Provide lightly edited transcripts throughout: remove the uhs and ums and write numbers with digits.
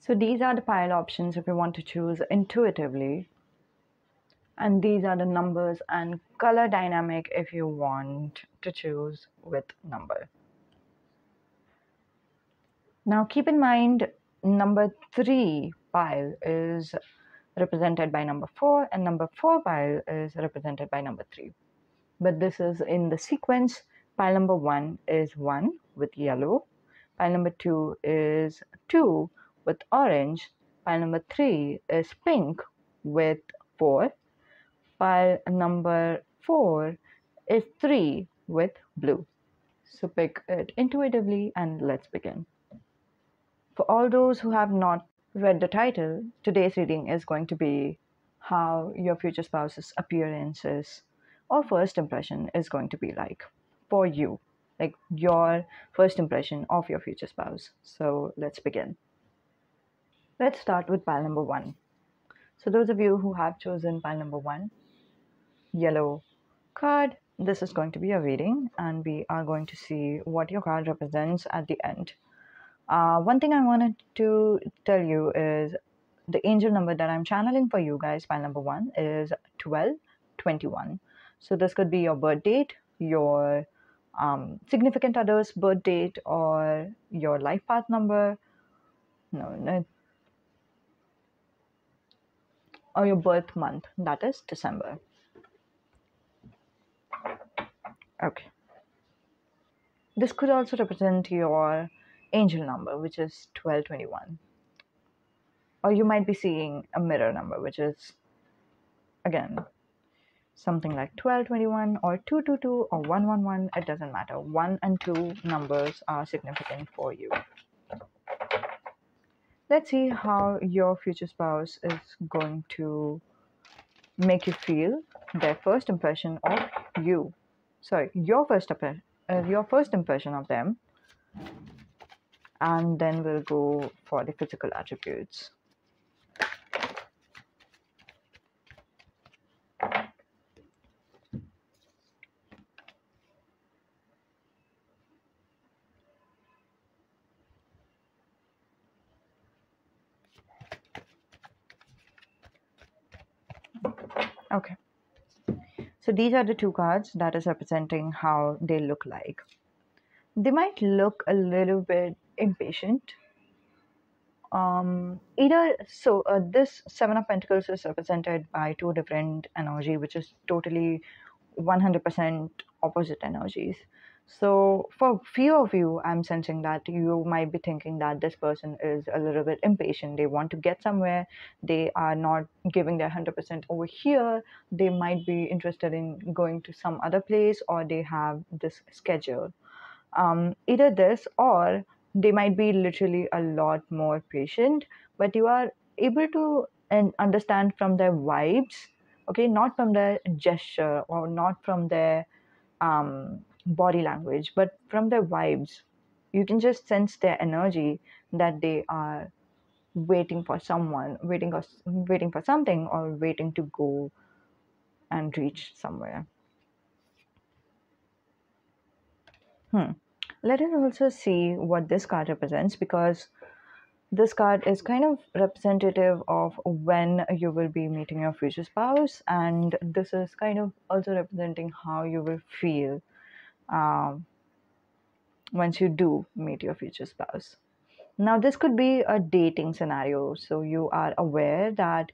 So these are the pile options if you want to choose intuitively. And these are the numbers and color dynamic if you want to choose with number. Now keep in mind, number 3 pile is represented by number 4 and number 4 pile is represented by number 3. But this is in the sequence. Pile number 1 is 1 with yellow. Pile number 2 is 2 with orange. Pile number 3 is pink with 4. Pile number 4 is 3 with blue. So pick it intuitively and let's begin. For all those who have not read the title, today's reading is going to be how your future spouse's appearances or first impression is going to be like for you, like your first impression of your future spouse. So let's begin. Let's start with pile number 1. So those of you who have chosen pile number 1, yellow card, this is going to be a reading and we are going to see what your card represents at the end. One thing I wanted to tell you is the angel number that I'm channeling for you guys, pile number 1, is 1221. So this could be your birth date, your significant other's birth date, or your life path number, or your birth month, that is December. Okay. This could also represent your angel number, which is 1221. Or you might be seeing a mirror number, which is, again, something like 1221 or 222 or 111. It doesn't matter. 1 and 2 numbers are significant for you. Let's see how your future spouse is going to make you feel their first impression of you. Sorry, your first impression of them. And then we'll go for the physical attributes. Okay. So these are the 2 cards that is representing how they look like. They might look a little bit impatient. This 7 of Pentacles is represented by 2 different energy, which is totally 100% opposite energies. So for few of you, I'm sensing that you might be thinking that this person is a little bit impatient. They want to get somewhere. They are not giving their 100% over here. They might be interested in going to some other place, or they have this schedule. Either this, or they might be literally a lot more patient, but you are able to understand from their vibes, okay, not from their gesture or not from their body language, but from their vibes. You can just sense their energy, that they are waiting for someone, waiting for something, or waiting to go and reach somewhere. Let us also see what this card represents, because this card is kind of representative of when you will be meeting your future spouse, and this is kind of also representing how you will feel once you do meet your future spouse. Now, this could be a dating scenario. So you are aware that,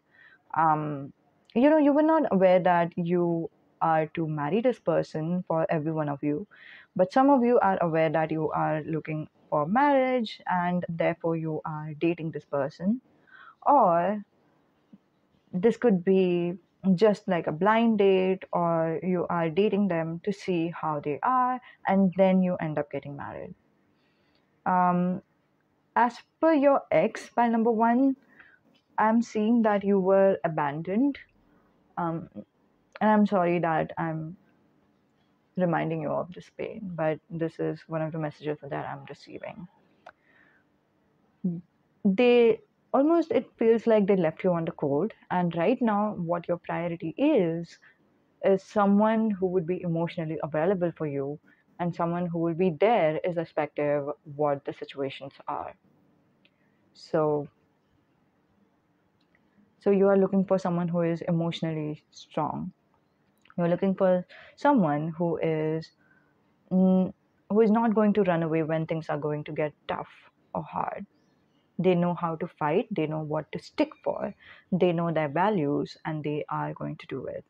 you were not aware that you are to marry this person for every one of you, but some of you are aware that you are looking for marriage and therefore you are dating this person. Or this could be just like a blind date, or you are dating them to see how they are, and then you end up getting married. As per your ex, pile number 1, I'm seeing that you were abandoned. And I'm sorry that I'm reminding you of this pain, but this is one of the messages that I'm receiving. It feels like they left you on the cold, and right now what your priority is someone who would be emotionally available for you, and someone who will be there irrespective what the situations are. So So you are looking for someone who is emotionally strong. You're looking for someone mm, who is not going to run away when things are going to get tough or hard. They know how to fight, they know what to stick for, they know their values, and they are going to do it.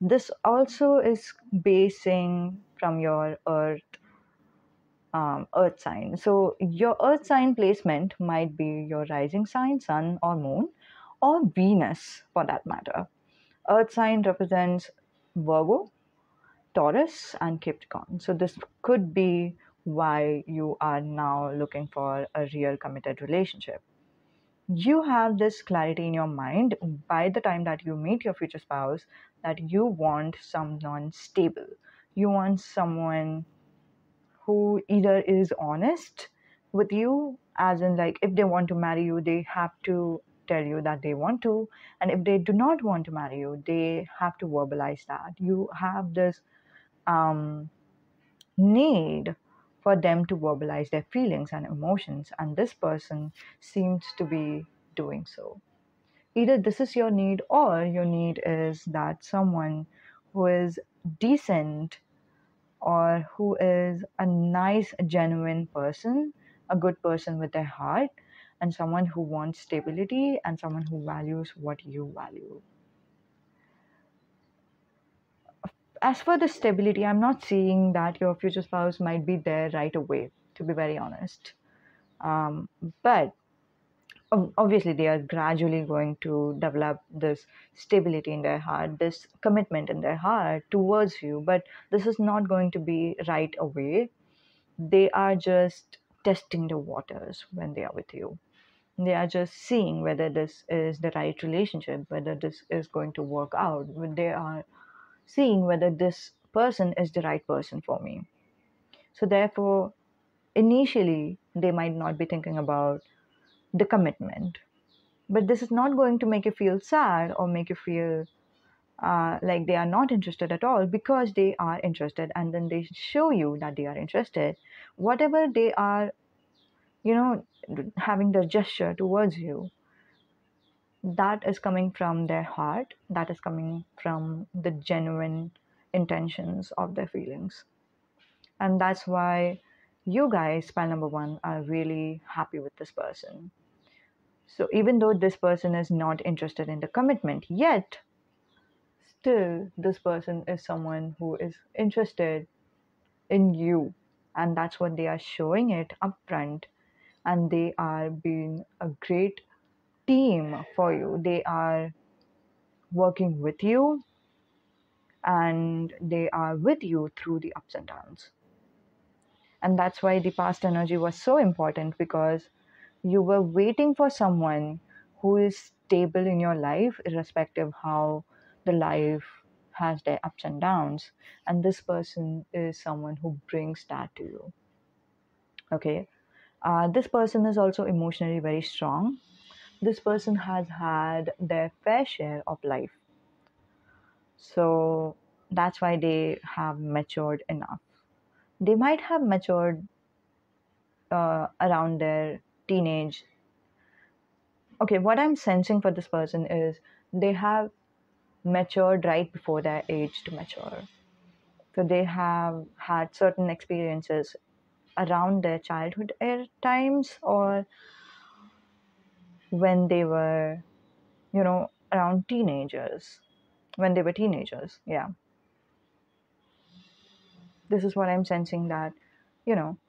This also is basing from your earth sign. So your earth sign placement might be your rising sign, sun or moon, or Venus for that matter. Earth sign represents Virgo, Taurus, and Capricorn. So this could be why you are now looking for a real committed relationship. You have this clarity in your mind by the time that you meet your future spouse that you want someone stable. You want someone who either is honest with you, as in, like, if they want to marry you, they have to tell you that they want to, and if they do not want to marry you, they have to verbalize that. You have this um, need for them to verbalize their feelings and emotions, and this person seems to be doing so. Either this is your need, or your need is that someone who is decent, or who is a nice, genuine person, a good person with their heart, and someone who wants stability, and someone who values what you value. As for the stability, I'm not seeing that your future spouse might be there right away, to be very honest. Um, but obviously, they are gradually going to develop this stability in their heart, this commitment in their heart towards you. But this is not going to be right away. They are just testing the waters when they are with you. They are just seeing whether this is the right relationship, whether this is going to work out. They are seeing whether this person is the right person for me. So, therefore, initially, they might not be thinking about the commitment. But this is not going to make you feel sad or make you feel like they are not interested at all, because they are interested, and then they show you that they are interested. Whatever they are, you know, having the gesture towards you, that is coming from their heart, that is coming from the genuine intentions of their feelings. And that's why you guys, pile number one, are really happy with this person. So even though this person is not interested in the commitment yet, still this person is someone who is interested in you. And that's what they are showing it upfront. And they are being a great team for you. They are working with you, and they are with you through the ups and downs. And that's why the past energy was so important, because you were waiting for someone who is stable in your life, irrespective how the life has their ups and downs. And this person is someone who brings that to you. Okay. This person is also emotionally very strong. This person has had their fair share of life. So that's why they have matured enough. They might have matured around their teenage. Okay, what I'm sensing for this person is they have matured right before their age to mature. So they have had certain experiences around their childhood times, or when they were, around teenagers, when they were teenagers. Yeah, this is what I'm sensing, that, you know,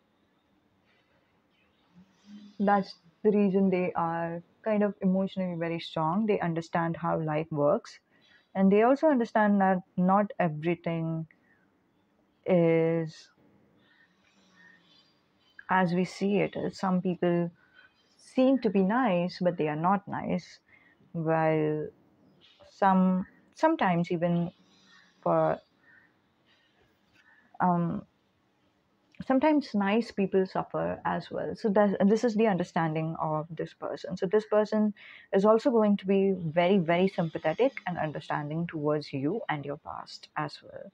that's the reason they are kind of emotionally very strong. They understand how life works, and they also understand that not everything is as we see it. Some people seem to be nice, but they are not nice, while sometimes even for um, sometimes nice people suffer as well. So this is the understanding of this person. So this person is also going to be very, very sympathetic and understanding towards you and your past as well.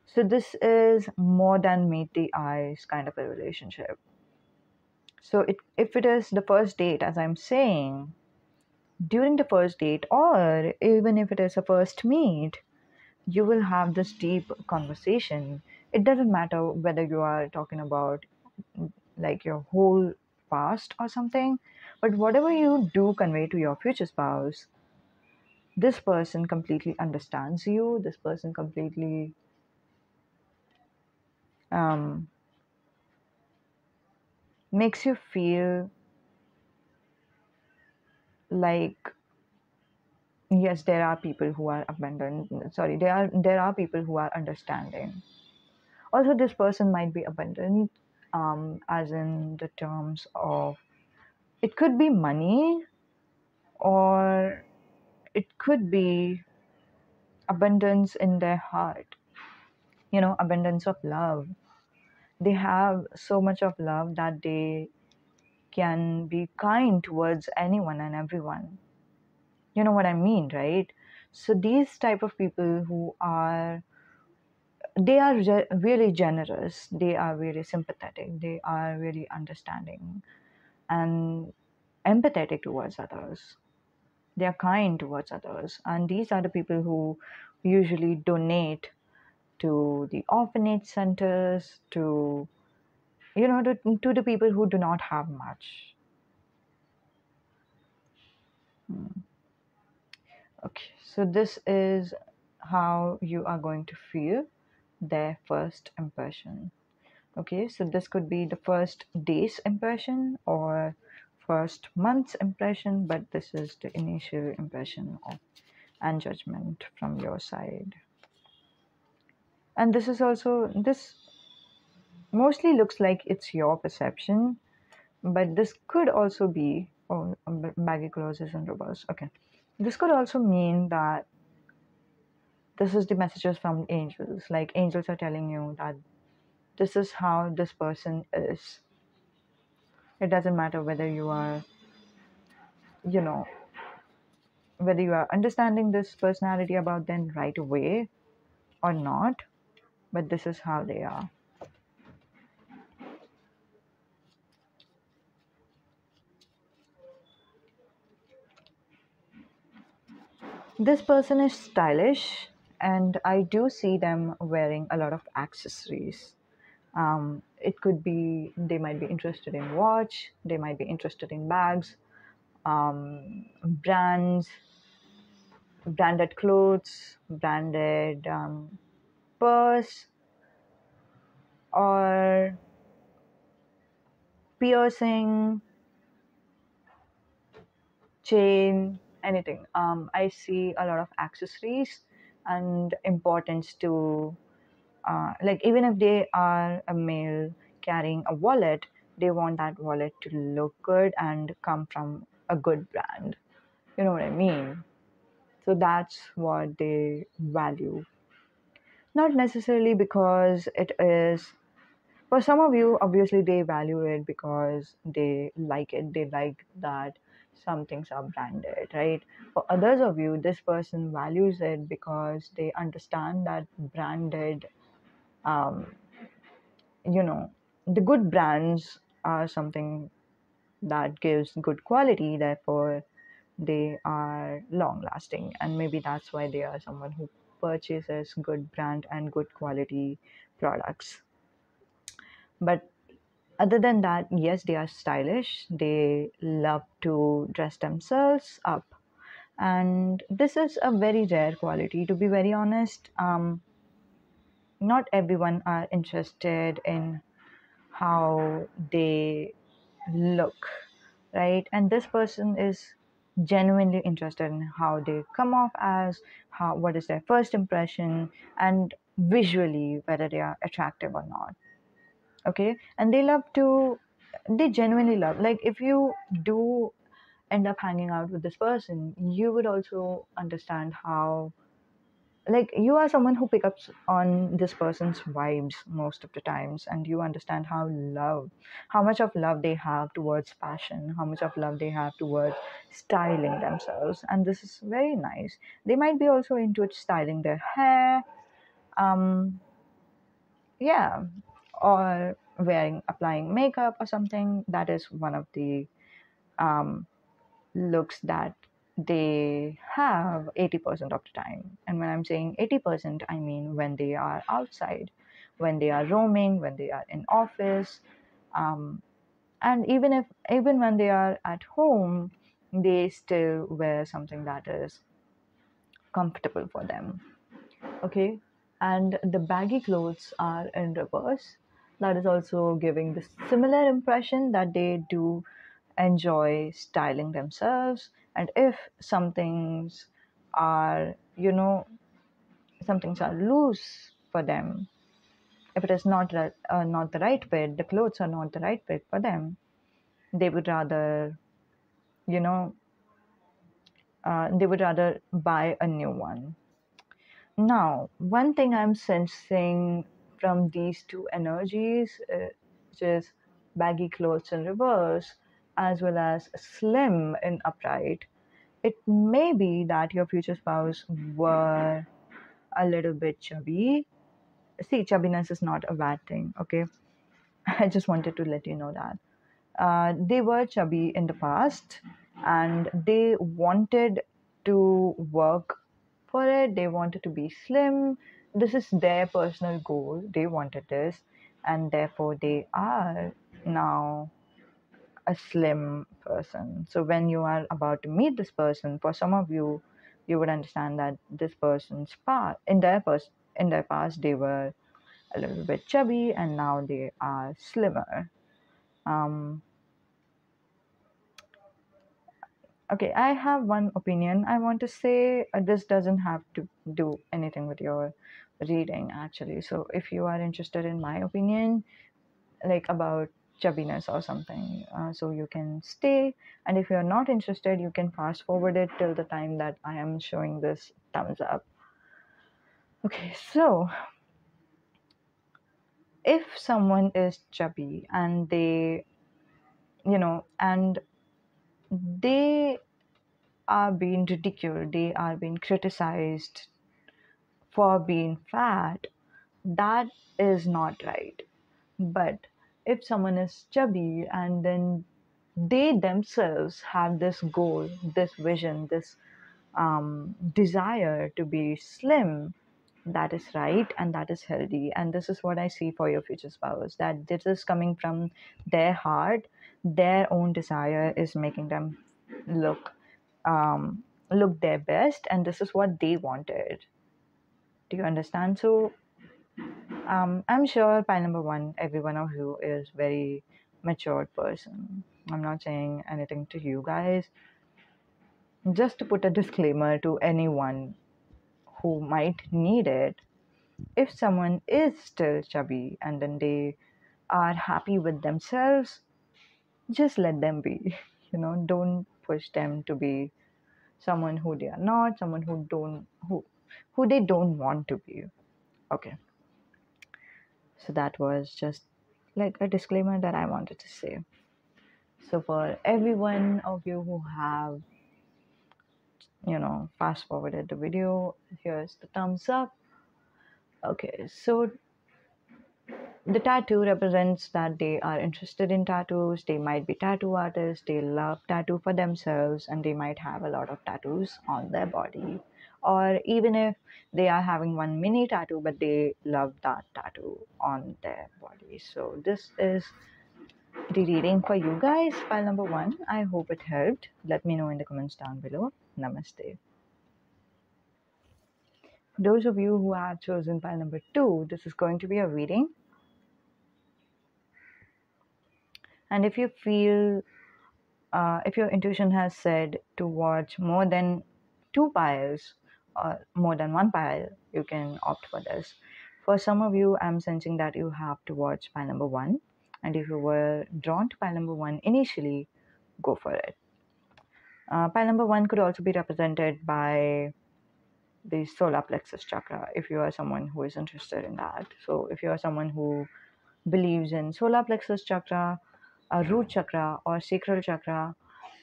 So this is more than meet the eyes kind of a relationship. So if it is the first date, as I'm saying, during the first date, or even if it is a first meet, you will have this deep conversation. It doesn't matter whether you are talking about like your whole past or something, but whatever you do convey to your future spouse, this person completely understands you. This person completely um, makes you feel like, yes, there are people who are abundant. Sorry, there are people who are understanding. Also, this person might be abundant, as in the terms of, it could be money, or it could be abundance in their heart. Abundance of love. They have so much of love that they can be kind towards anyone and everyone. You know what I mean, right? So these type of people who are, they are really generous, they are really sympathetic, they are really understanding and empathetic towards others. They are kind towards others, and these are the people who usually donate to the orphanage centers, to the people who do not have much. Okay, so this is how you are going to feel their first impression. Okay, so this could be the first day's impression or first month's impression, but this is the initial impression of and judgment from your side. And this mostly looks like it's your perception, but this could also be, oh, baggy clothes is in reverse. Okay, this could also mean that this is the messages from angels. Like angels are telling you that this is how this person is. It doesn't matter you know, whether you are understanding this personality about them right away or not, but this is how they are. This person is stylish, and I do see them wearing a lot of accessories. It could be they might be interested in watch, they might be interested in bags, brands, branded clothes, branded purse, or piercing, chain, anything. I see a lot of accessories and importance to, like, even if they are a male carrying a wallet, they want that wallet to look good and come from a good brand. You know what I mean? So that's what they value. Not necessarily because it is, for some of you, obviously they value it because they like it. They like that some things are branded, right? For others of you, this person values it because they understand that branded, um, you know, the good brands are something that gives good quality, therefore they are long lasting, and maybe that's why they are someone who purchases good brand and good quality products. But other than that, yes, they are stylish, they love to dress themselves up, and this is a very rare quality, to be very honest. Not everyone are interested in how they look, right? And this person is genuinely interested in how they come off as, how, what is their first impression, and visually whether they are attractive or not. Okay, and they genuinely love, like, if you do end up hanging out with this person, you would also understand how, like, you are someone who picks up on this person's vibes most of the times, and you understand how much of love they have towards fashion, how much of love they have towards styling themselves, and this is very nice. They might be also into styling their hair, um yeah, or applying makeup or something. That is one of the um looks that they have 80% of the time. And when I'm saying 80%, I mean when they are outside, when they are roaming, when they are in office, um, and even when they are at home, they still wear something that is comfortable for them. Okay, and the baggy clothes are in reverse. That is also giving the similar impression that they do enjoy styling themselves. And if some things are, some things are loose for them, if it is not the right fit, the clothes are not the right fit for them, they would rather, you know they would rather buy a new one. Now, one thing I'm sensing from these two energies, which is baggy clothes in reverse as well as slim in upright, it may be that your future spouse were a little bit chubby. See, chubbiness is not a bad thing, okay? I just wanted to let you know that. They were chubby in the past and they wanted to work for it. They wanted to be slim. This is their personal goal. They wanted this, and therefore they are now a slim person. So when you are about to meet this person, for some of you, you would understand that this person's past, in their past, they were a little bit chubby, and now they are slimmer. Um, Okay, I have one opinion. I want to say this doesn't have to do anything with your reading, actually. So, if you are interested in my opinion, like about chubbiness or something, so you can stay. And if you're not interested, you can fast forward it till the time that I am showing this thumbs up. Okay, so if someone is chubby and and they are being ridiculed, they are being criticized for being fat, that is not right. But if someone is chubby and then they themselves have this goal, this vision, this desire to be slim, that is right and that is healthy. And this is what I see for your future spouse, that this is coming from their heart. Their own desire is making them look look their best, and this is what they wanted. Do you understand? So I'm sure pile number one, every one of you is very matured person. I'm not saying anything to you guys. Just to put a disclaimer to anyone who might need it, if someone is still chubby and then they are happy with themselves, just let them be. Don't push them to be someone who they are not, someone who they don't want to be. Okay. So that was just like a disclaimer that I wanted to say. So for every one of you who have, fast forwarded the video, here's the thumbs up. Okay, so the tattoo represents that they are interested in tattoos. They might be tattoo artists. They love tattoo for themselves, and they might have a lot of tattoos on their body. Or even if they are having one mini tattoo, but they love that tattoo on their body. So this is the reading for you guys, file number one. I hope it helped. Let me know in the comments down below. Namaste. For those of you who have chosen file number two, this is going to be a reading. And if you feel, if your intuition has said to watch more than two piles or more than one pile, you can opt for this. For some of you, I'm sensing that you have to watch pile number one. And if you were drawn to pile number one initially, go for it. Pile number one could also be represented by the solar plexus chakra if you are someone who is interested in that. So if you are someone who believes in solar plexus chakra, root chakra, or sacral chakra,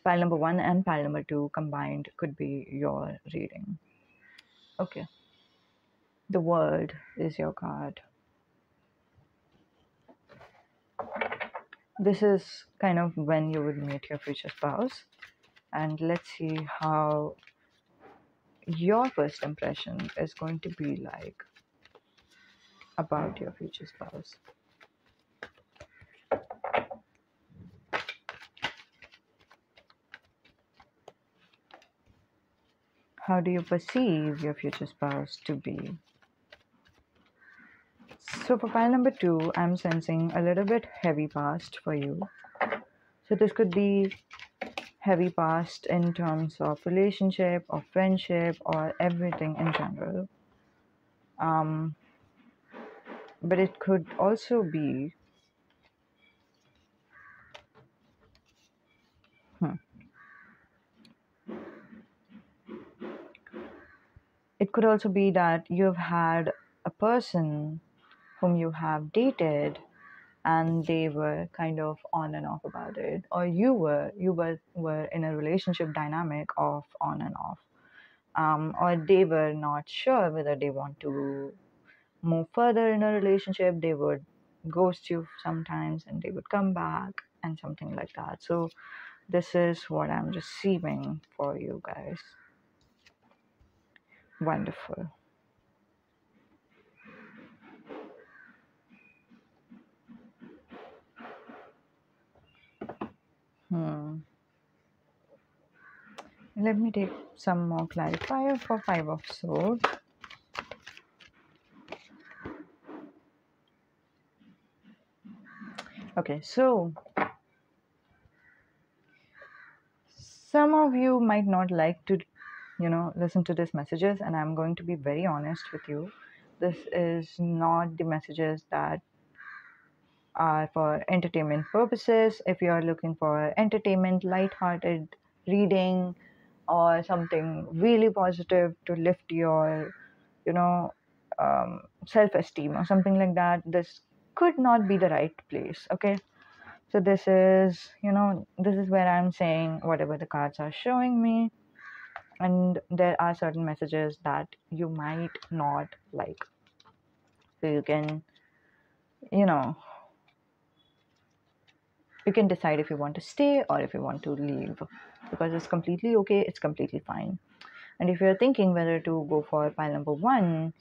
pile number one and pile number two combined could be your reading. Okay. The world is your card. This is kind of when you would meet your future spouse. and let's see how your first impression is going to be like about your future spouse. How do you perceive your future spouse to be? So for pile number 2, I'm sensing a little bit heavy past for you. So this could be heavy past in terms of relationship or friendship or everything in general. But it could also be it could also be that you've had a person whom you have dated and they were kind of on and off about it, or you were in a relationship dynamic of on and off, or they were not sure whether they want to move further in a relationship. They would ghost you sometimes and they would come back and something like that. So this is what I'm receiving for you guys. Wonderful. Let me take some more clarifier for 5 of swords. Okay, so some of you might not like to, listen to these messages, and I'm going to be very honest with you. This is not the messages that are for entertainment purposes. If you are looking for entertainment, light-hearted reading, or something really positive to lift your, you know, self-esteem or something like that, this could not be the right place. Okay. So this is where I'm saying whatever the cards are showing me, and there are certain messages that you might not like. So you know, you can decide if you want to stay or if you want to leave, because it's completely okay. It's completely fine. And if you're thinking whether to go for pile number 1,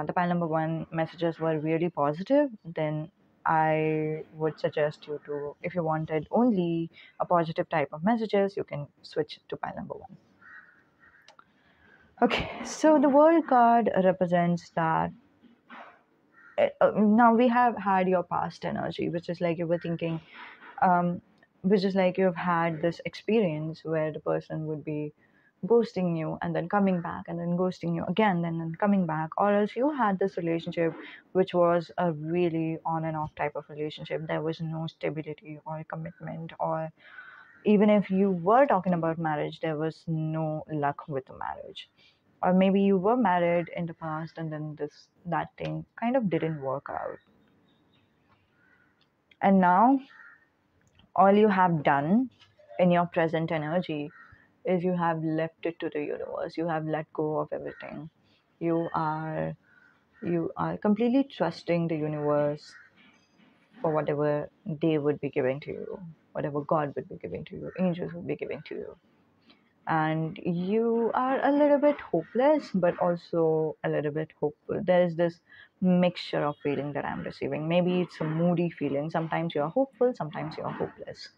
the pile number 1 messages were really positive, then I would suggest you to, if you wanted only a positive type of messages, you can switch to pile number 1. Okay, so the world card represents that now we have had your past energy, which is like you were thinking, which is like you've had this experience where the person would be ghosting you and then coming back and then ghosting you again and then coming back, or else you had this relationship which was a really on and off type of relationship. There was no stability or commitment, or even if you were talking about marriage, there was no luck with the marriage. Or maybe you were married in the past and then that thing kind of didn't work out, and now all you have done in your present energy is you have left it to the universe. You have let go of everything. You are completely trusting the universe for whatever they would be giving to you, whatever God would be giving to you, angels would be giving to you. And you are a little bit hopeless but also a little bit hopeful. There is this mixture of feeling that I'm receiving. Maybe it's a moody feeling. Sometimes you're hopeful, sometimes you're hopeless,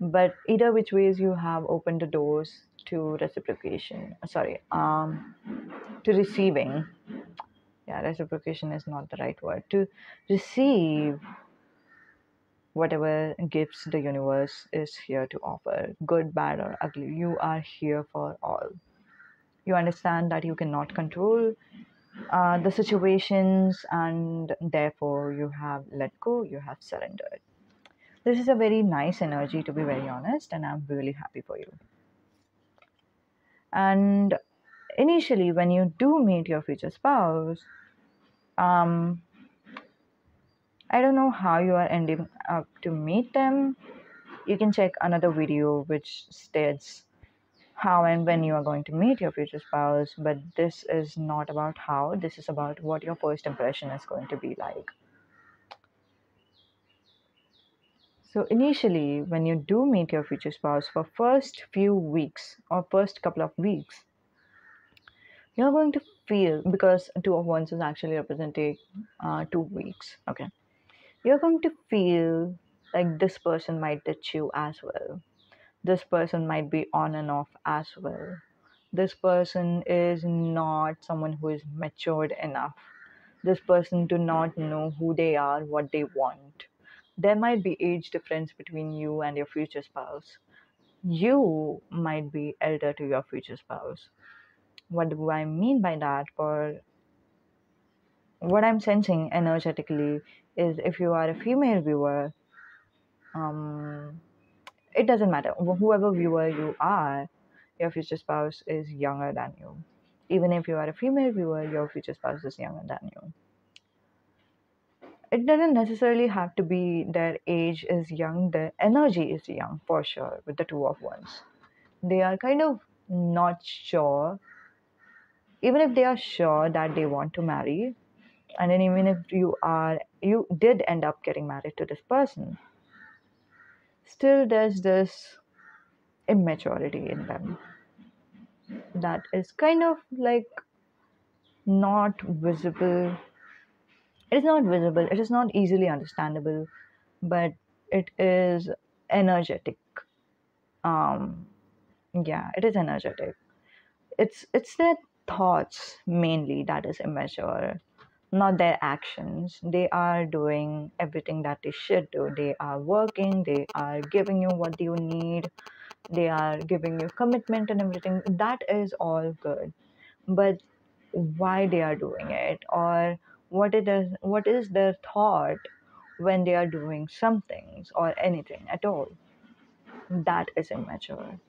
but either which ways you have opened the doors to reciprocation, to receiving. Yeah, reciprocation is not the right word. To receive whatever gifts the universe is here to offer, good, bad, or ugly. You are here for all. You understand that you cannot control the situations, and therefore you have let go, you have surrendered. This is a very nice energy, to be very honest, and I'm really happy for you. And initially, when you do meet your future spouse, um, I don't know how you are ending up to meet them. You can check another video which states how and when you are going to meet your future spouse, but this is not about how, this is about what your first impression is going to be like. So initially, when you do meet your future spouse for first few weeks or first couple of weeks, you're going to feel, because two of wands is actually representing 2 weeks. Okay, you're going to feel like this person might ditch you as well. This person might be on and off as well. This person is not someone who is matured enough. This person do not know who they are, what they want. There might be age difference between you and your future spouse. You might be elder to your future spouse. What do I mean by that? Or what I'm sensing energetically is, if you are a female viewer, um, it doesn't matter. Whoever viewer you are, your future spouse is younger than you. Even if you are a female viewer, your future spouse is younger than you. It doesn't necessarily have to be their age is young, their energy is young for sure with the two of wands. They are kind of not sure, even if they are sure that they want to marry, and then even if you did end up getting married to this person, still there's this immaturity in them that is kind of like not visible. It is not visible, it is not easily understandable, but it is energetic. um yeah, it is energetic. It's their thoughts mainly that is immature, not their actions. They are doing everything that they should do. They are working, they are giving you what you need, they are giving you commitment and everything. That is all good. But why they are doing it, or what is their thought when they are doing some things or anything at all, that is immature.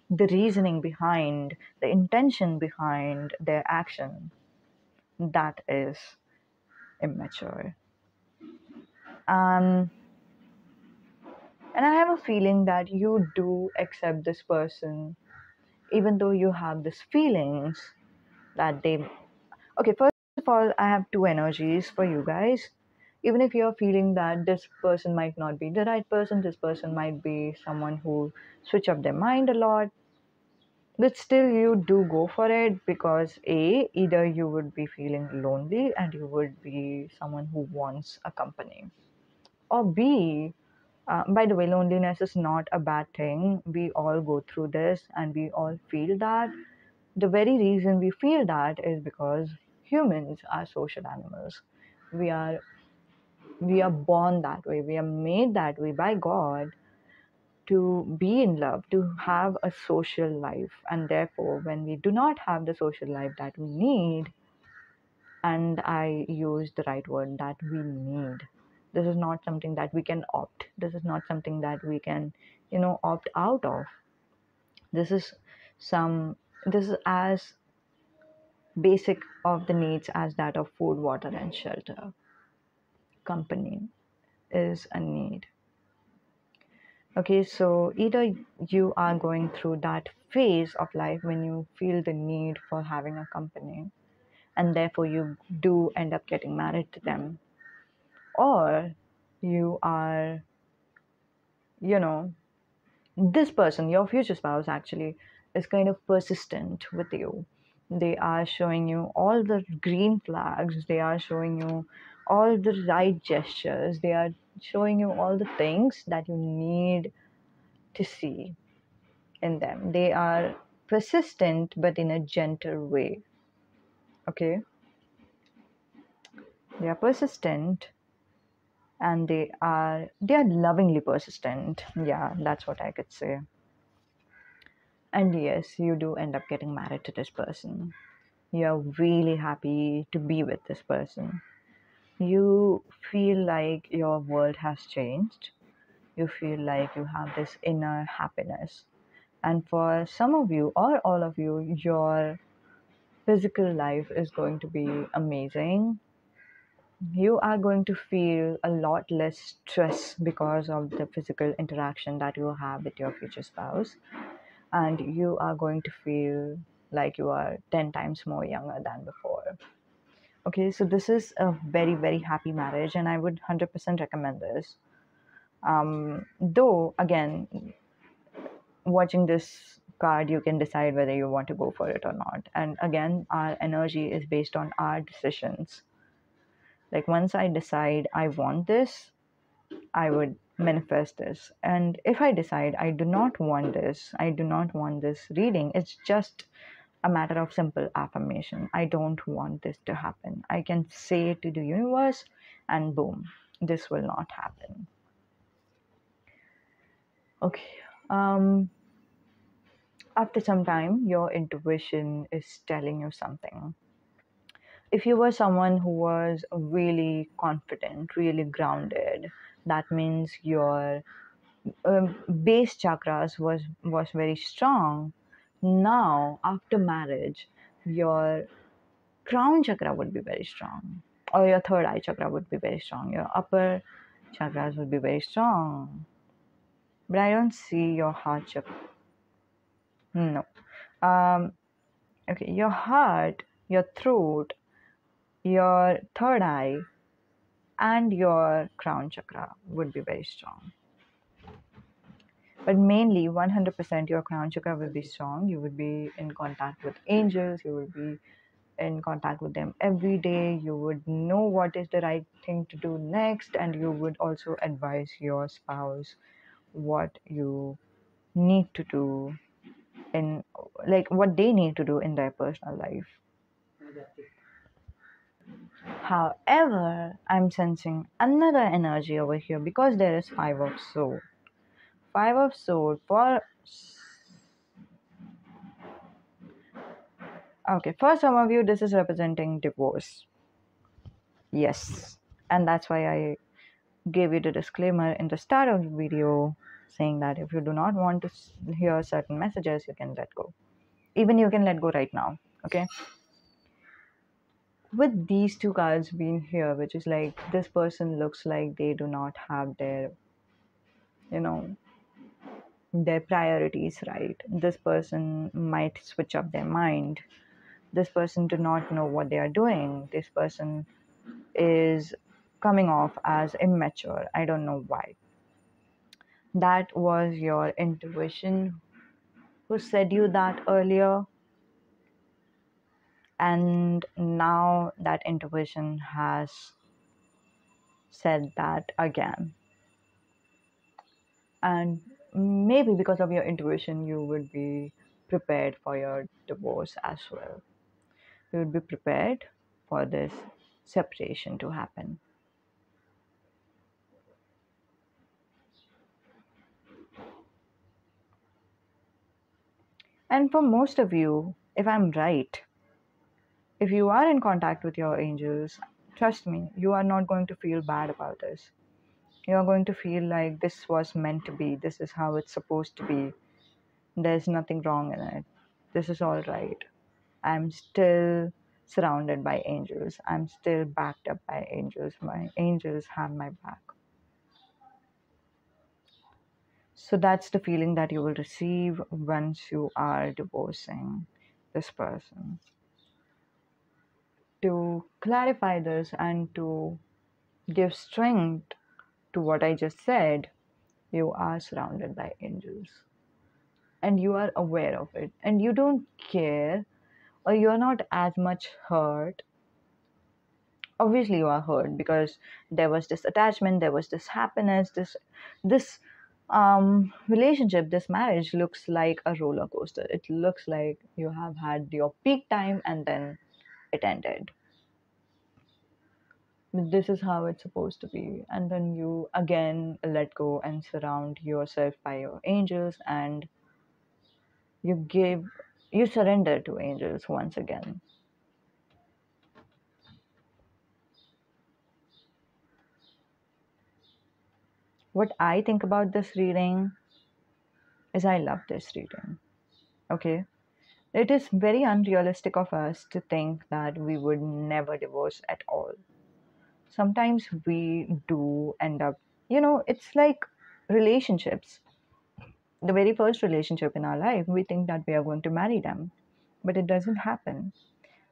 The reasoning behind, the intention behind their action, that is immature. um and I have a feeling that you do accept this person, even though you have these feelings that they. Okay, first of all, I have two energies for you guys. Even if you're feeling that this person might not be the right person, this person might be someone who switch up their mind a lot, but still you do go for it, because A, either you would be feeling lonely and you would be someone who wants a company, or B, by the way, loneliness is not a bad thing. We all go through this and we all feel that. The very reason we feel that is because humans are social animals. We are we are born that way. We are made that way by God, to be in love, to have a social life. And therefore, when we do not have the social life that we need, and I use the right word, that we need. This is not something that we can opt. This is not something that we can, opt out of. This is some. This is as basic of the needs as that of food, water, and shelter. Company is a need. Okay, so either you are going through that phase of life when you feel the need for having a company, and therefore you do end up getting married to them, or you are, you know, this person, your future spouse, actually is kind of persistent with you. They are showing you all the green flags, they are showing you all the right gestures, they are showing you all the things that you need to see in them. They are persistent but in a gentle way. Okay, they are persistent, and they are lovingly persistent. Yeah, that's what I could say. And yes, you do end up getting married to this person. You're really happy to be with this person. You feel like your world has changed. You feel like you have this inner happiness. And for some of you, or all of you, your physical life is going to be amazing. You are going to feel a lot less stress because of the physical interaction that you have with your future spouse. And you are going to feel like you are 10 times more younger than before. Okay, so this is a very, very happy marriage, and I would 100% recommend this. Though, again, watching this card, you can decide whether you want to go for it or not. And again, our energy is based on our decisions. Like, once I decide I want this, I would manifest this. And if I decide I do not want this, I do not want this reading, it's just a matter of simple affirmation. I don't want this to happen. I can say it to the universe, and boom, this will not happen. Okay. After some time, your intuition is telling you something. If you were someone who was really confident, really grounded, that means your base chakras was very strong. Now, after marriage, your crown chakra would be very strong, or your third eye chakra would be very strong. Your upper chakras would be very strong, but I don't see your heart chakra. No. Okay, your heart, your throat, your third eye, and your crown chakra would be very strong. But mainly 100% your crown chakra will be strong. You would be in contact with angels. You would be in contact with them every day. You would know what is the right thing to do next, and you would also advise your spouse what you need to do in, like, what they need to do in their personal life. However, I'm sensing another energy over here because there is five of sword. Five of sword for, okay, for some of you this is representing divorce. Yes, and that's why I gave you the disclaimer in the start of the video, saying that if you do not want to hear certain messages, you can let go. Even you can let go right now, okay? With these two cards being here, which is like, this person looks like they do not have their, you know, their priorities right. This person might switch up their mind. This person do not know what they are doing. This person is coming off as immature. I don't know why. That was your intuition who said you that earlier, and now that intuition has said that again. And maybe because of your intuition, you would be prepared for your divorce as well. You would be prepared for this separation to happen. And for most of you, if I'm right, if you are in contact with your angels, trust me, you are not going to feel bad about this. You are going to feel like this was meant to be. This is how it's supposed to be. There's nothing wrong in it. This is all right. I'm still surrounded by angels. I'm still backed up by angels. My angels have my back. So that's the feeling that you will receive once you are divorcing this person. To clarify this and to give strength to what I just said, you are surrounded by angels. And you are aware of it. And you don't care, or you're not as much hurt. Obviously you are hurt because there was this attachment, there was this happiness, this relationship, this marriage looks like a roller coaster. It looks like you have had your peak time and then it ended. This is how it's supposed to be, and then you again let go and surround yourself by your angels, and you surrender to angels once again. What I think about this reading is I love this reading. Okay, it is very unrealistic of us to think that we would never divorce at all. Sometimes we do end up, it's like relationships. The very first relationship in our life, we think that we are going to marry them, but it doesn't happen.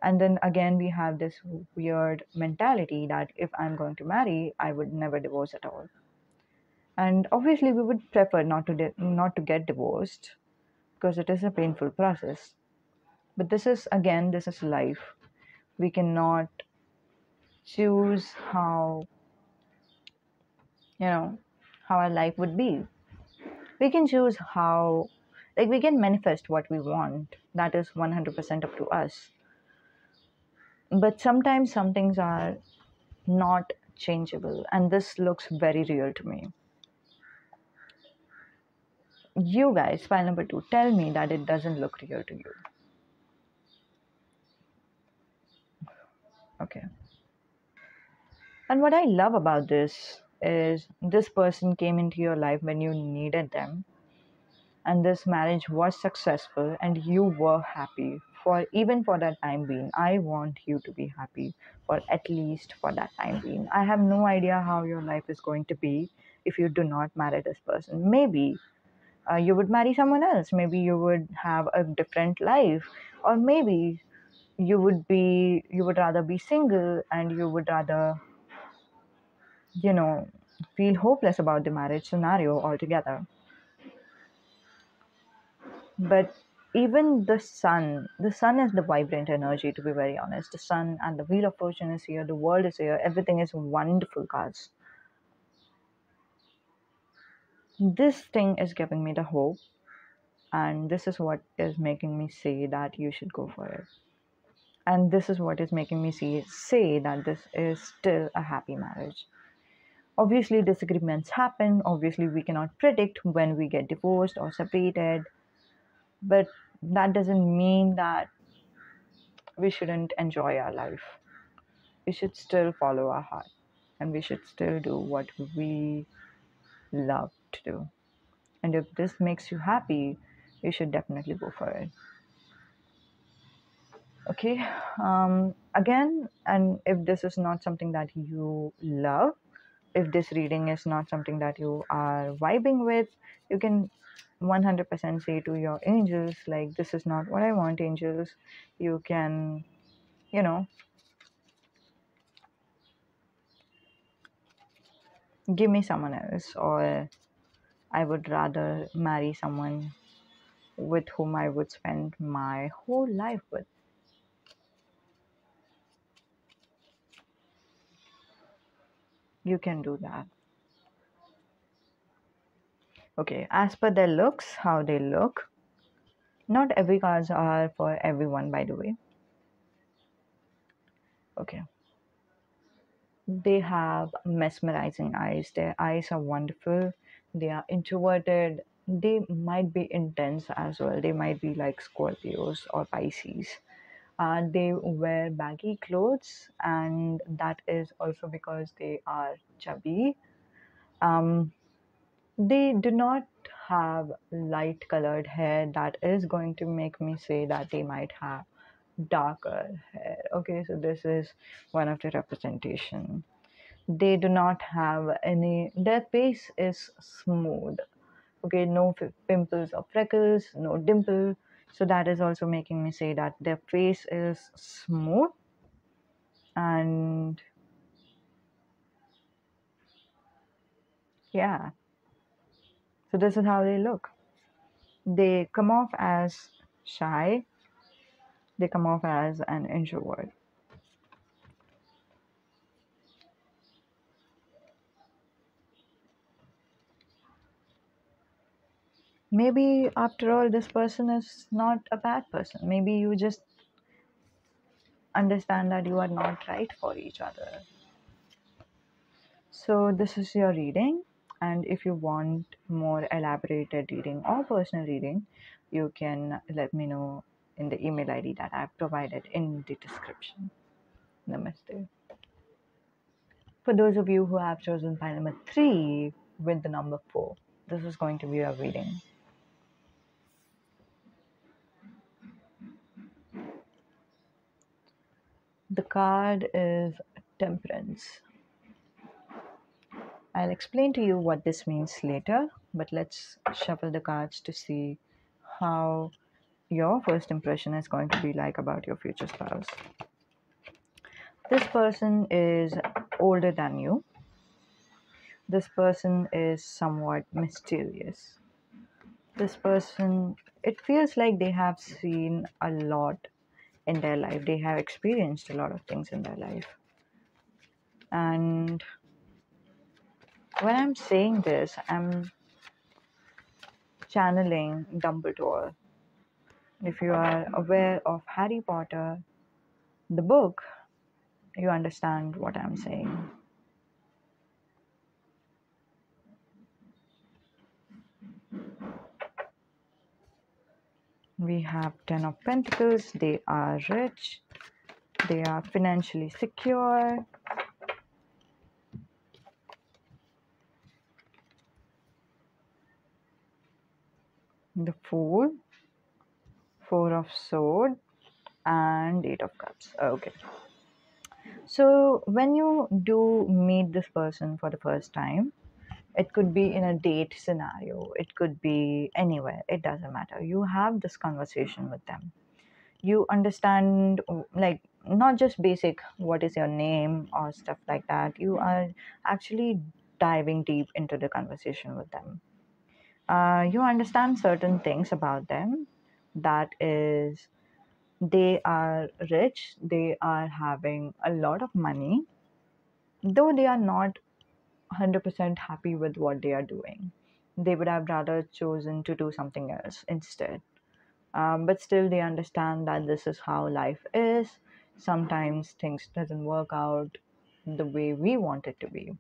And then again, we have this weird mentality that if I'm going to marry, I would never divorce at all. And obviously, we would prefer not to get divorced because it is a painful process. But this is life. We cannot choose you know, how our life would be. We can choose like, we can manifest what we want. That is 100% up to us. But sometimes some things are not changeable, and this looks very real to me. You guys, file number 2, tell me that it doesn't look real to you. Okay. And what I love about this is this person came into your life when you needed them, and this marriage was successful and you were happy for even for that time being. I want you to be happy for at least for that time being. I have no idea how your life is going to be if you do not marry this person. Maybe you would marry someone else. Maybe you would have a different life, or maybe you would rather be single and you would rather, you know, feel hopeless about the marriage scenario altogether. But even the sun is the vibrant energy, to be very honest. The sun and the wheel of fortune is here, the world is here, everything is wonderful, cards. This thing is giving me the hope, and this is what is making me say that you should go for it. And this is what is making me say that this is still a happy marriage. Obviously, disagreements happen. Obviously, we cannot predict when we get divorced or separated, but that doesn't mean that we shouldn't enjoy our life. We should still follow our heart, and we should still do what we love to do. And if this makes you happy, you should definitely go for it. Okay. Again, and if this is not something that you love, if this reading is not something that you are vibing with, you can 100% say to your angels, like, this is not what I want, angels. You can, you know, give me someone else, or I would rather marry someone with whom I would spend my whole life with. You can do that. Okay, as per their looks, how they look, not every cards are for everyone, by the way. Okay. They have mesmerizing eyes. Their eyes are wonderful. They are introverted. They might be intense as well. They might be like Scorpios or Pisces. They wear baggy clothes, and that is also because they are chubby. Um, they do not have light colored hair. That is going to make me say that they might have darker hair. Okay, so this is one of the representation. They do not have their face is smooth. Okay, no pimples or freckles, no dimple. So that is also making me say that their face is smooth. And yeah, so this is how they look. They come off as shy, they come off as an introvert. Maybe after all, this person is not a bad person. Maybe you just understand that you are not right for each other. So this is your reading, and if you want more elaborated reading or personal reading, you can let me know in the email ID that I've provided in the description. Namaste. For those of you who have chosen pile number 3 with the number 4, this is going to be your reading. The card is Temperance. I'll explain to you what this means later, but let's shuffle the cards to see how your first impression is going to be like about your future spouse. This person is older than you. This person is somewhat mysterious. This person, it feels like they have seen a lot in their life. They have experienced a lot of things in their life. And when I'm saying this, I'm channeling Dumbledore. If you are aware of Harry Potter, the book, you understand what I'm saying. We have Ten of Pentacles. They are rich. They are financially secure. The Fool, Four of Swords, and Eight of Cups. Okay. So when you do meet this person for the first time, it could be in a date scenario, it could be anywhere, it doesn't matter. You have this conversation with them. You understand, like, not just basic, what is your name or stuff like that. You are actually diving deep into the conversation with them. You understand certain things about them. That is, they are rich, they are having a lot of money, though they are not 100% happy with what they are doing. They would have rather chosen to do something else instead. But still, they understand that this is how life is. Sometimes things doesn't work out the way we want it to be.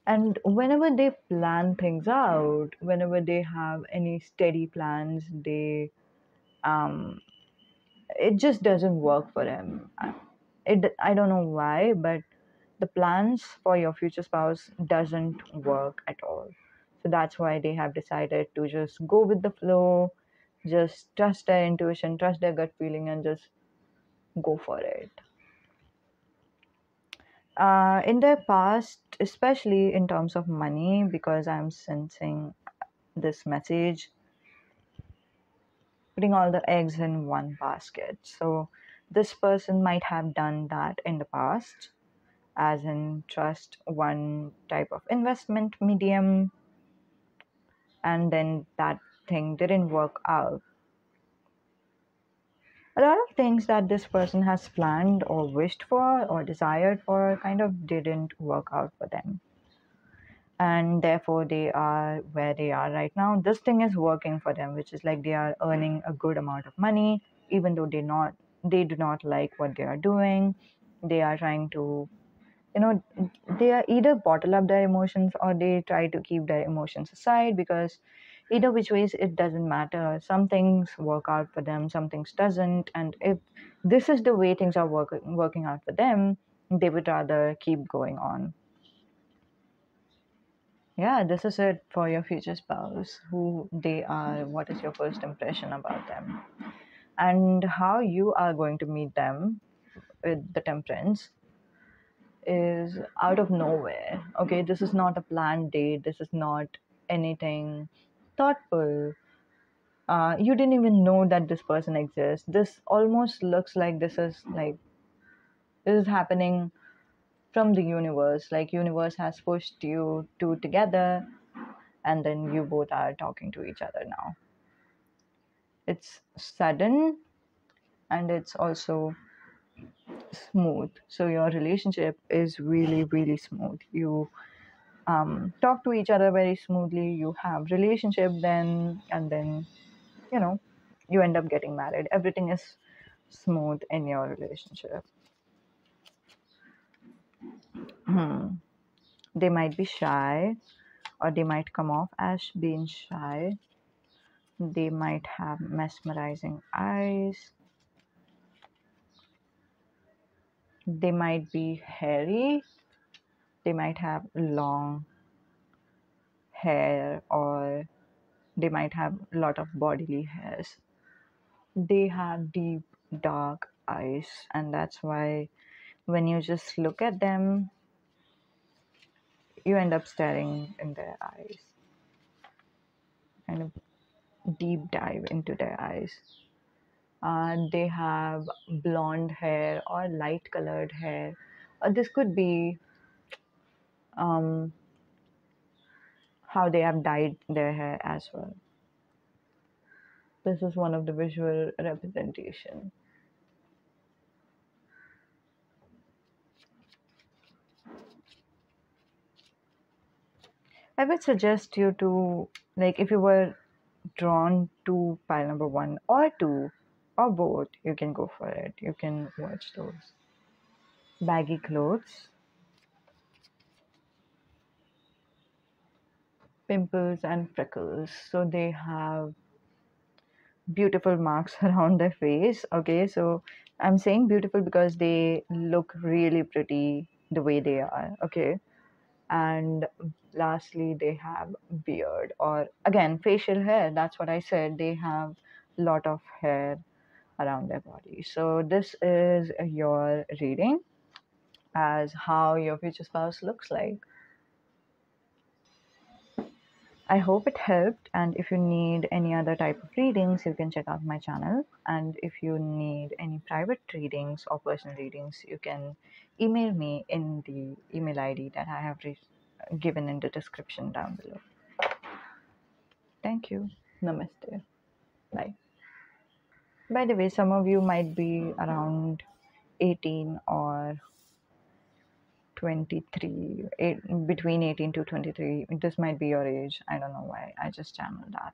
And whenever they plan things out, whenever they have any steady plans, they um, it just doesn't work for them. I don't know why, but the plans for your future spouse doesn't work at all. So that's why they have decided to just go with the flow, just trust their intuition, trust their gut feeling, and just go for it. In their past, especially in terms of money, because I'm sensing this message, putting all the eggs in one basket. So this person might have done that in the past, as in trust one type of investment medium, and then that thing didn't work out. A lot of things that this person has planned or wished for or desired for kind of didn't work out for them, and therefore they are where they are right now. This thing is working for them, which is like they are earning a good amount of money, even though they do not like what they are doing. They are trying to, you know, they are either bottle up their emotions or they try to keep their emotions aside, because either which ways it doesn't matter. Some things work out for them, some things doesn't, and if this is the way things are working out for them, they would rather keep going on. Yeah, this is it for your future spouse, who they are, what is your first impression about them, and how you are going to meet them with the Temperance is out of nowhere. Okay, this is not a planned date, this is not anything thoughtful. You didn't even know that this person exists. This almost looks like this is happening from the universe. Like universe has pushed you two together, and then you both are talking to each other now. It's sudden, and it's also smooth. So your relationship is really, really smooth. You talk to each other very smoothly. You have relationship then, and then you know you end up getting married. Everything is smooth in your relationship. They might be shy, or they might come off as being shy. They might have mesmerizing eyes. They might be hairy. They might have long hair, or they might have a lot of bodily hairs. They have deep dark eyes, and that's why when you just look at them, you end up staring in their eyes, kind of deep dive into their eyes. They have blonde hair or light colored hair. This could be how they have dyed their hair as well. This is one of the visual representation. I would suggest you to, like, if you were drawn to pile number 1 or 2 or both, you can go for it. You can watch those. Baggy clothes, pimples and freckles. So they have beautiful marks around their face. Okay, so I'm saying beautiful because they look really pretty the way they are. Okay, and lastly they have beard, or again facial hair. That's what I said. They have a lot of hair around their body. So this is your reading as how your future spouse looks like. I hope it helped, and if you need any other type of readings, you can check out my channel. And if you need any private readings or personal readings, you can email me in the email ID that I have given in the description down below. Thank you. Namaste. Bye. By the way, some of you might be around 18 or 23, between 18 to 23. This might be your age. I don't know why. I just channeled that.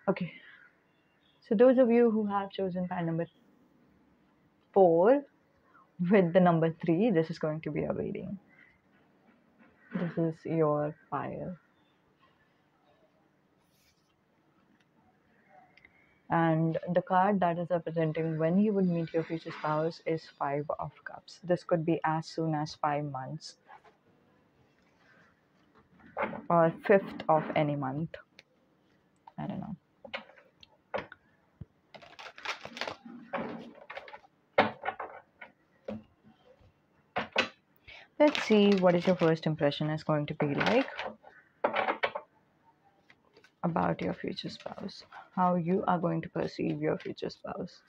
Okay. So those of you who have chosen pile number 4 with the number 3, this is going to be a reading. This is your pile. And the card that is representing when you would meet your future spouse is 5 of Cups. This could be as soon as 5 months or 5th of any month. I don't know. Let's see what is your first impression is going to be like about your future spouse, how you are going to perceive your future spouse.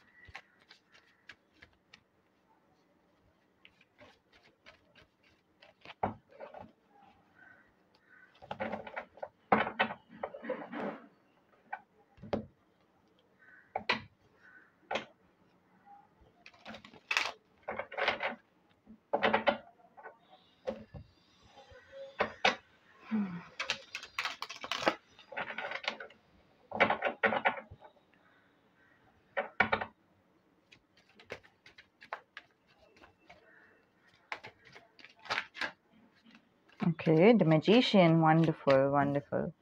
Okay, the Magician. Wonderful, wonderful.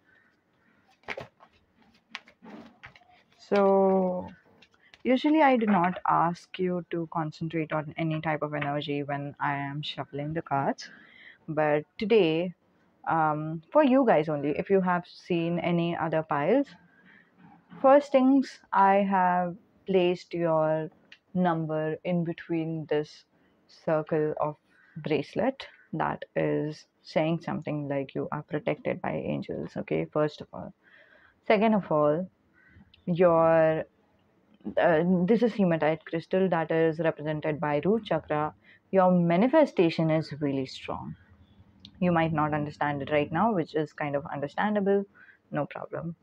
So usually I do not ask you to concentrate on any type of energy when I am shuffling the cards, but today, for you guys only, if you have seen any other piles, first things, I have placed your number in between this circle of bracelet that is saying something like you are protected by angels. Okay, first of all. Second of all, your this is hematite crystal that is represented by root chakra. Your manifestation is really strong. You might not understand it right now, which is kind of understandable. No problem.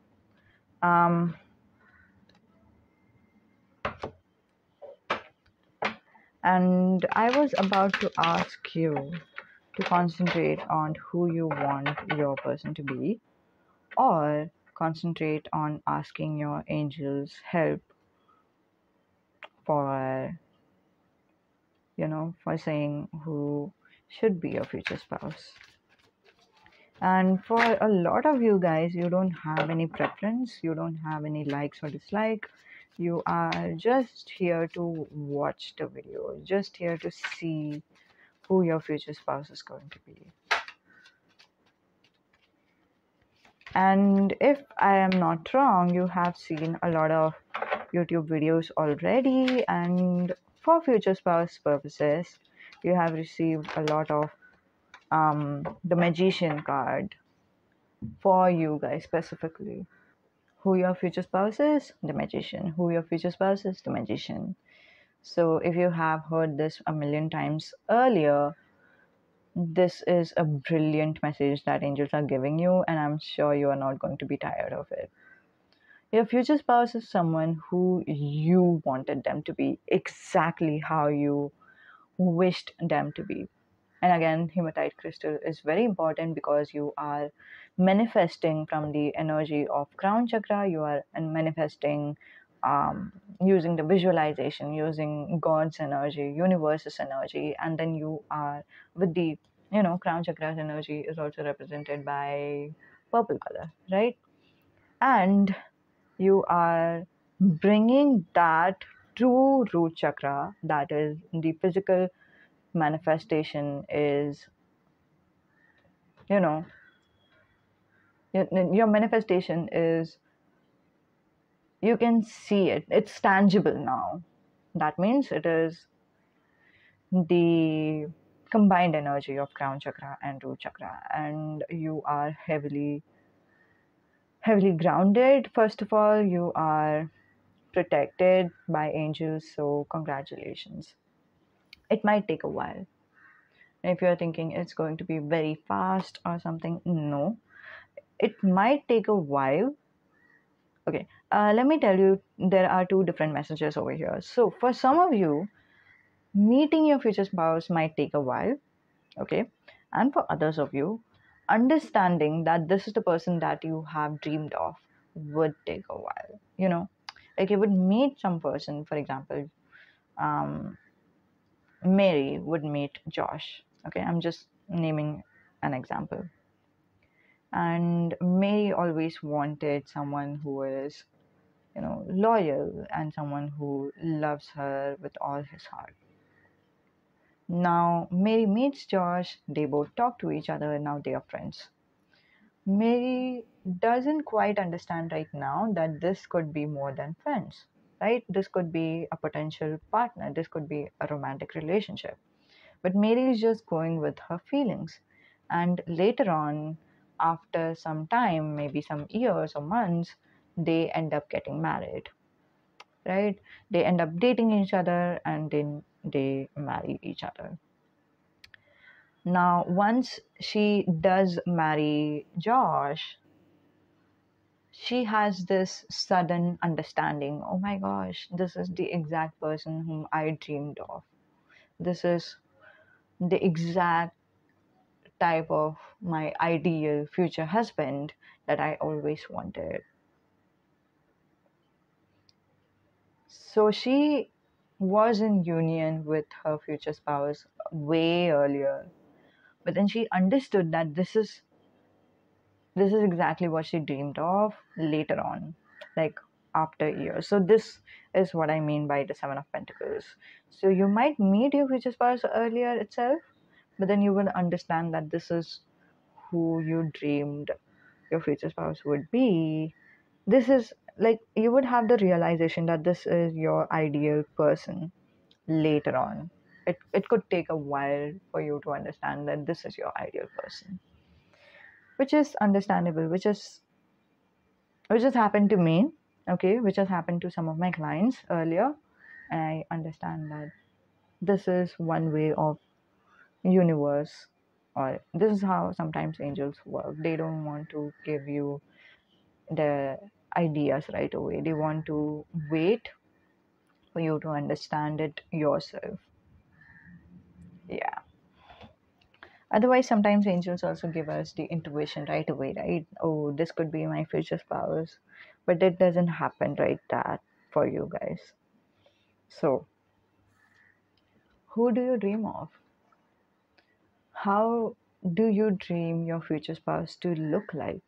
And I was about to ask you to concentrate on who you want your person to be, or concentrate on asking your angels help for, for saying who should be your future spouse. And for a lot of you guys, you don't have any preference, you don't have any likes or dislike. You are just here to watch the video, just here to see who your future spouse is going to be. And if I am not wrong, you have seen a lot of YouTube videos already, and for future spouse purposes, you have received a lot of the Magician card for you guys specifically. Who your future spouse is? The Magician. Who your future spouse is? The Magician. So if you have heard this a million times earlier, this is a brilliant message that angels are giving you, and I'm sure you are not going to be tired of it. Your future spouse is someone who you wanted them to be, exactly how you wished them to be. And again, hematite crystal is very important because you are manifesting from the energy of crown chakra. You are manifesting using the visualization, using God's energy, universe's energy, and then you are with the crown chakra's energy is also represented by purple color, right? And you are bringing that true root chakra, that is the physical manifestation, is you know your manifestation is, you can see it, it's tangible now. That means it is the combined energy of crown chakra and root chakra, and you are heavily grounded. First of all, you are protected by angels, so congratulations. It might take a while. If you're thinking it's going to be very fast or something, no, it might take a while. Okay, let me tell you, there are two different messages over here. So, for some of you, meeting your future spouse might take a while, okay? And for others of you, understanding that this is the person that you have dreamed of would take a while. Like you would meet some person, for example, um, Mary would meet Josh. Okay, I'm just naming an example. And Mary always wanted someone who is loyal and someone who loves her with all his heart. Now, Mary meets Josh, they both talk to each other, now they are friends. Mary doesn't quite understand right now that this could be more than friends, right? This could be a potential partner, this could be a romantic relationship. But Mary is just going with her feelings. And later on, after some time, maybe some years or months, they end up getting married, right? They end up dating each other and then they marry each other. Now, once she does marry Josh, she has this sudden understanding, oh my gosh, this is the exact person whom I dreamed of. This is the exact type of my ideal future husband that I always wanted. So she was in union with her future spouse way earlier, but then she understood that this is exactly what she dreamed of later on, like after years. So this is what I mean by the Seven of Pentacles. So you might meet your future spouse earlier itself, but then you will understand that this is who you dreamed your future spouse would be. This is like you would have the realization that this is your ideal person later on. It could take a while for you to understand that this is your ideal person, which is understandable, which has happened to me, okay, which has happened to some of my clients earlier. And I understand that this is one way of universe, or this is how sometimes angels work. They don't want to give you the ideas right away. They want to wait for you to understand it yourself. Yeah. Otherwise, sometimes angels also give us the intuition right away, right? Oh, this could be my future spouse. But it doesn't happen right that for you guys. So, who do you dream of? How do you dream your future spouse to look like?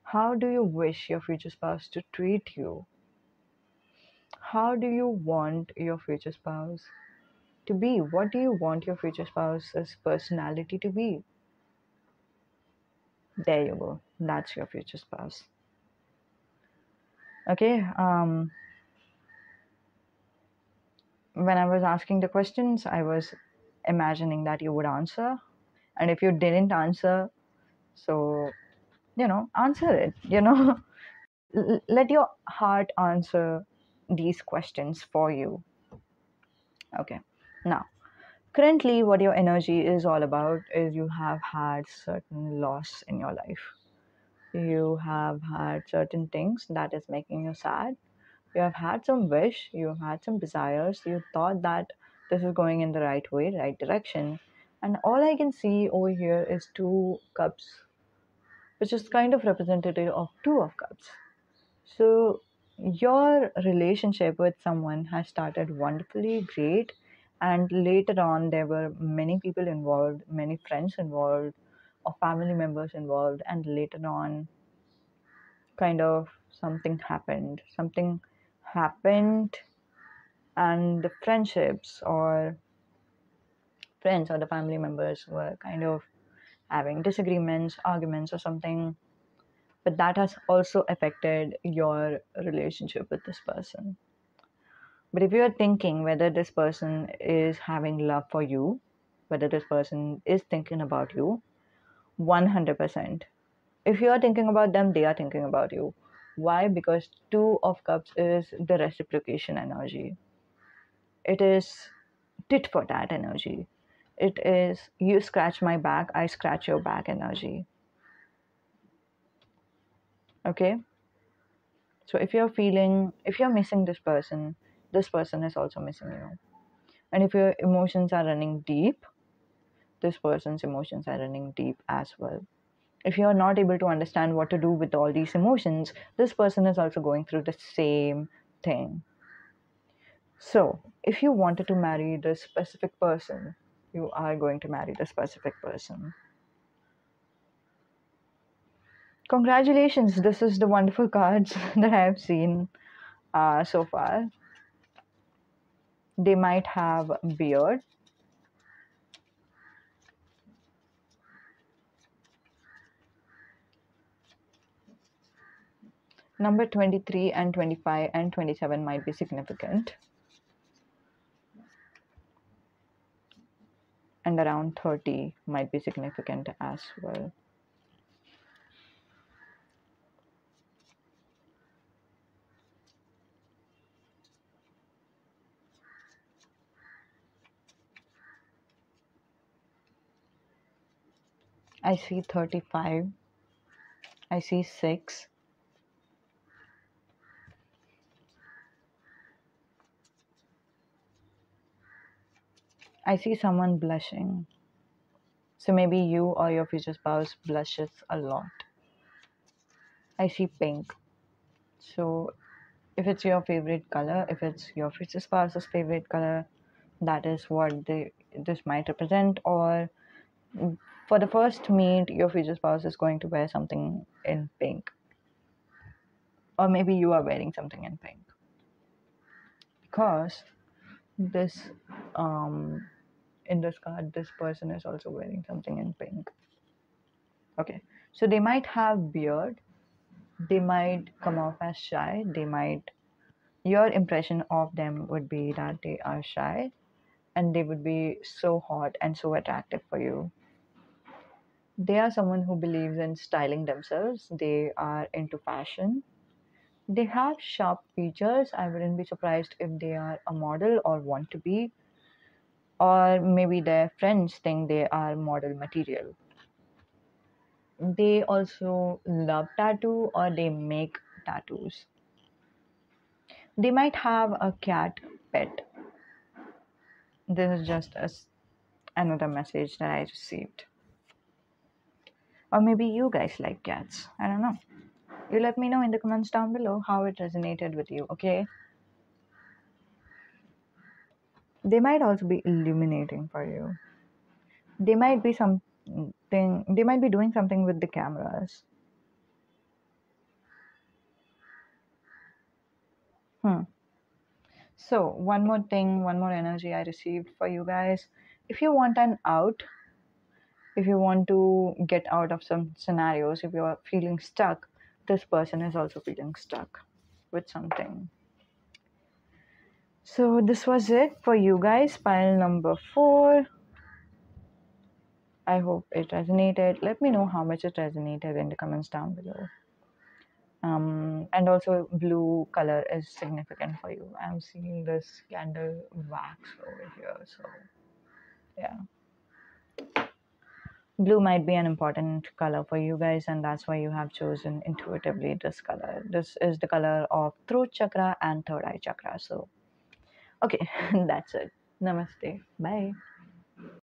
How do you wish your future spouse to treat you? How do you want your future spouse to be? What do you want your future spouse's personality to be? There you go. That's your future spouse. Okay. When I was asking the questions, I was imagining that you would answer. And if you didn't answer, so, answer it, let your heart answer these questions for you. Okay. Now, Currently, what your energy is all about is you have had certain loss in your life. You have had certain things that is making you sad. You have had some wish, you have had some desires, you thought that this is going in the right way, right direction. And all I can see over here is two cups, which is kind of representative of two of cups. So your relationship with someone has started wonderfully great, and later on there were many people involved, many friends involved, or family members involved, and later on kind of something happened, and the friendships or friends or the family members were kind of having disagreements, arguments, or something. But that has also affected your relationship with this person. But if you're thinking whether this person is having love for you, whether this person is thinking about you, 100%. If you are thinking about them, they are thinking about you. Why? Because Two of Cups is the reciprocation energy. It is tit for tat energy. It is you scratch my back, I scratch your back energy. Okay? So if you're missing this person is also missing you. And if your emotions are running deep, this person's emotions are running deep as well. If you're not able to understand what to do with all these emotions, this person is also going through the same thing. So, if you wanted to marry this specific person, you are going to marry the specific person. Congratulations, this is the wonderful cards that I have seen so far. They might have beard. Number 23 and 25 and 27 might be significant. And around 30 might be significant as well. I see 35. I see 6. I see someone blushing. So maybe you or your future spouse blushes a lot. I see pink. So if it's your favorite color, if it's your future spouse's favorite color, that is what this might represent. Or for the first meet, your future spouse is going to wear something in pink. Or maybe you are wearing something in pink. Because this in this card, this person is also wearing something in pink. Okay, so they might have beard, they might come off as shy, your impression of them would be that they are shy, and they would be so hot and so attractive for you. They are someone who believes in styling themselves, they are into fashion, they have sharp features. I wouldn't be surprised if they are a model or want to be, or maybe their friends think they are model material. They also love tattoo or they make tattoos. They might have a cat pet. This is just another message that I received. Or maybe you guys like cats. I don't know. You let me know in the comments down below how it resonated with you, okay? They might also be illuminating for you. They might be they might be doing something with the cameras. Hmm. So, one more energy I received for you guys. If you want an out, if you want to get out of some scenarios, if you're feeling stuck, this person is also feeling stuck with something. So this was it for you guys, pile number 4. I hope it resonated. Let me know how much it resonated in the comments down below. And also blue color is significant for you. I'm seeing this candle wax over here, so Yeah. Blue might be an important color for you guys, and that's why you have chosen intuitively this color. This is the color of throat chakra and third eye chakra. So, okay, that's it. Namaste. Bye.